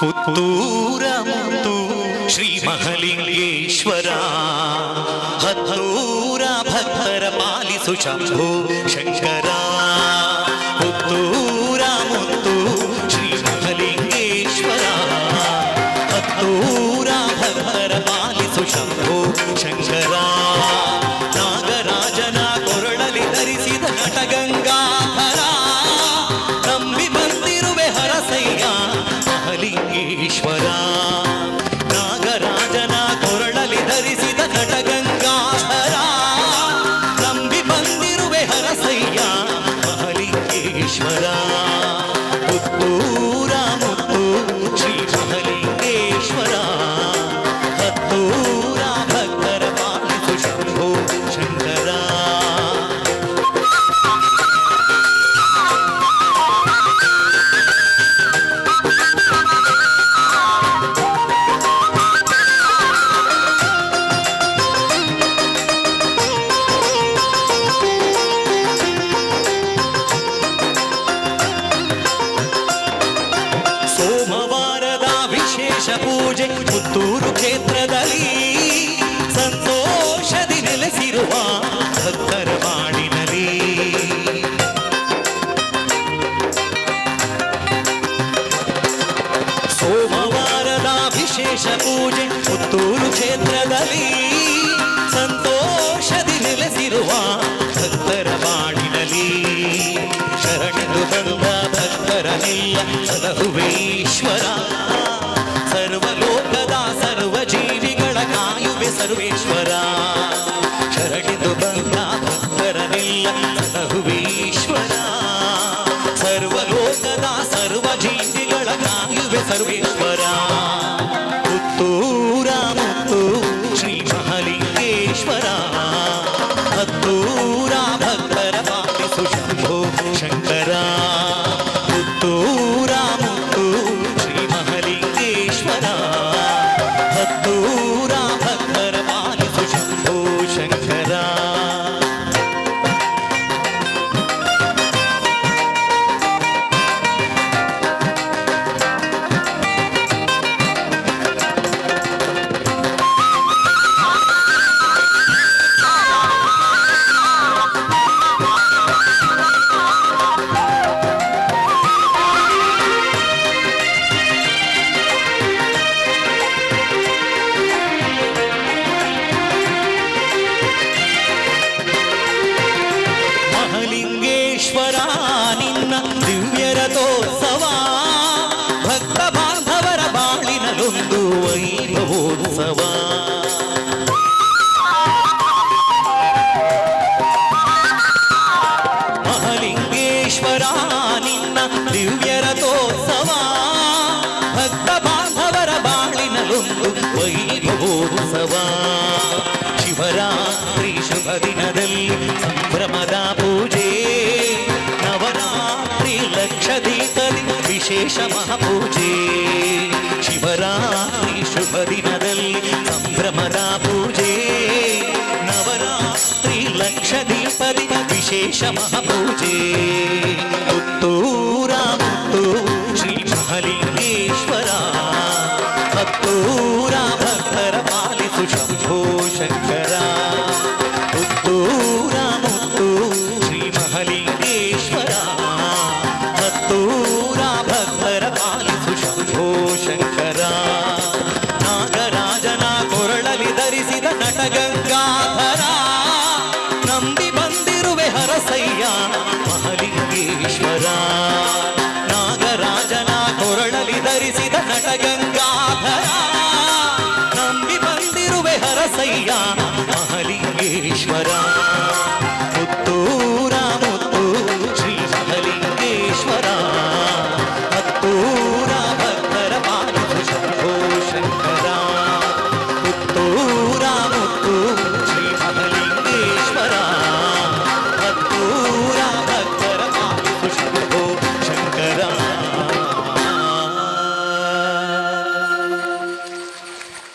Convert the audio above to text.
ಪುತ್ತೂರ ಮುತ್ತು ಶ್ರೀ ಮಹಲಿಂಗೇಶ್ವರ ಹತ್ತೂರ ಭಕ್ತರ ಪಾಲಿಸು ಶಂಭೋ ಶಂಕರ. ಪುತ್ತೂರ ಮುತ್ತು ಶ್ರೀ ಮಹಲಿಂಗೇಶ್ವರ ಹತ್ತೂರ ಭಕ್ತರ ಪಾಲಿಸು ಶಂಭೋ ಶಂಕರ. ನಾಗರಾಜನ ಕೊರಳಲಿ ಧರಿಸಿದ ನಟಗಂಗಾಧರ ನಂಬಿ ಬಂದಿರುವೆ ಹರಸಯ್ಯ ಮಹಲಿಂಗೇಶ್ವರ. ನಾಗರಾಜನ ಕೊರಳಲಿ ಧರಿಸಿದ ನಟಗಂಗಾಧರ ನಂಬಿ ಬಂದಿರುವೆ ಹರಸಯ್ಯ ಮಹಲಿಂಗೇಶ್ವರ. ಪುತ್ತೂರ ಮುತ್ತು ಶ್ರೀ ಮಹಲಿಂಗೇಶ್ವರ ಹತ್ತೂರ ಭಕ್ತರ ಪಾಲಿಸು ಶಂಭೋ ಶಂಕರ. ಸೋಮವಾರದ ವಿಶೇಷ ಪೂಜೆ ಪುತ್ತೂರು ಕ್ಷೇತ್ರದಲ್ಲಿ ಸಂತೋಷದಿ ನೆಲೆಸಿರುವ ಭಕ್ತರ ಮಾಡಿನಲ್ಲಿ. ಸೋಮವಾರದ ವಿಶೇಷ ಪೂಜೆ ಪುತ್ತೂರು ಕ್ಷೇತ್ರದಲ್ಲಿ ಸಂತೋಷದಿ ನೆಲೆಸಿರುವ ಭಕ್ತರ ಮಾಡಿನಲ್ಲಿ. ಶರಣೆಂದು ಬಂದ ಭಕ್ತರನೆಲ್ಲ ಸಲಹುವೇಶ್ವರ ಸರ್ವಲೋಕದ ಸರ್ವ ಜೀವಿಗಳ ಕಾಯುವೆ ಸರ್ವೇಶ್ವರ. ಶರಣೆಂದು ಬಂದ ಭಕ್ತರನೆಲ್ಲ ಸಲಹುವೇಶ್ವರ ಸರ್ವಲೋಕದ ಸರ್ವ ಜೀವಿಗಳ ಕಾಯುವೆ ಸರ್ವೇಶ್ವರ. ಪುತ್ತೂರ ಮುತ್ತು ಶ್ರೀ ಮಹಲಿಂಗೇಶ್ವರ ಹತ್ತೂರ ಭಕ್ತರ ಪಾಲಿಸು ಶಂಭೋ ಶಂಕರ. ಪುತ್ತೂರ ಮುತ್ತು ಶ್ರೀ ಮಹಲಿಂಗೇಶ್ವರ ಹತ್ತೂರ ಭಕ್ತರ ಪಾಲಿಸು ಶಂಭೋ ಶಂಕರ. ಮಹಲಿಂಗೇಶ್ವರ ನಿನ್ನ ದಿವ್ಯ ರಥೋತ್ಸವ ಭಕ್ತ ಬಾಂಧವರ ಬಾಳಿನಲ್ಲೊಂದು ವೈಭವೋತ್ಸವ. ಮಹಲಿಂಗೇಶ್ವರ ನಿನ್ನ ದಿವ್ಯ ರಥೋತ್ಸವ ಭಕ್ತ ಬಾಂಧವರ ಬಾಳಿನಲ್ಲೊಂದು ವೈಭವೋತ್ಸವ. ಶಿವರಾತ್ರಿ ಶುಭ ದಿನದಲ್ಲಿ ಸಂಭ್ರಮದ ಪೂಜೆ ನವರಾತ್ರಿ ಲಕ್ಷ ದೀಪದಿ ವಿಶೇಷ ಮಹಾಪೂಜೆ. ಶಿವರಾತ್ರಿ ಶುಭ ದಿನದಲ್ಲಿ ಸಂಭ್ರಮದ ಪೂಜೆ ನವರಾತ್ರಿ ಲಕ್ಷ ದೀಪದಿ ವಿಶೇಷ ಮಹಾಪೂಜೆ. ಪುತ್ತೂರ ಮುತ್ತು ಶ್ರೀ ಮಹಲಿಂಗೇಶ್ವರ ಹತ್ತೂರ ಭಕ್ತರ ಪಾಲಿಸು ಶಂಭೋ ಶಂಕರ. ಪುತ್ತೂರ ಮುತ್ತು ಶ್ರೀ ಮಹಲಿಂಗೇಶ್ವರ ಹತ್ತೂರ ಭಕ್ತರ ಪಾಲಿಸು ಶಂಭೋ ಶಂಕರ. ನಾಗರಾಜನ ಕೊರಳಲಿ ಧರಿಸಿದ ನಟಗಂಗಾಧರ ನಂಬಿ ಬಂದಿರುವೆ ಹರಸಯ್ಯ ಮಹಲಿಂಗೇಶ್ವರ. ನಾಗರಾಜನ ಕೊರಳಲಿ ಧರಿಸಿದ ನಟಗಂಗಾಧರ ನಂಬಿ ಬಂದಿರುವೆ ಹರಸಯ್ಯ ಮಹಲಿಂಗೇಶ್ವರ.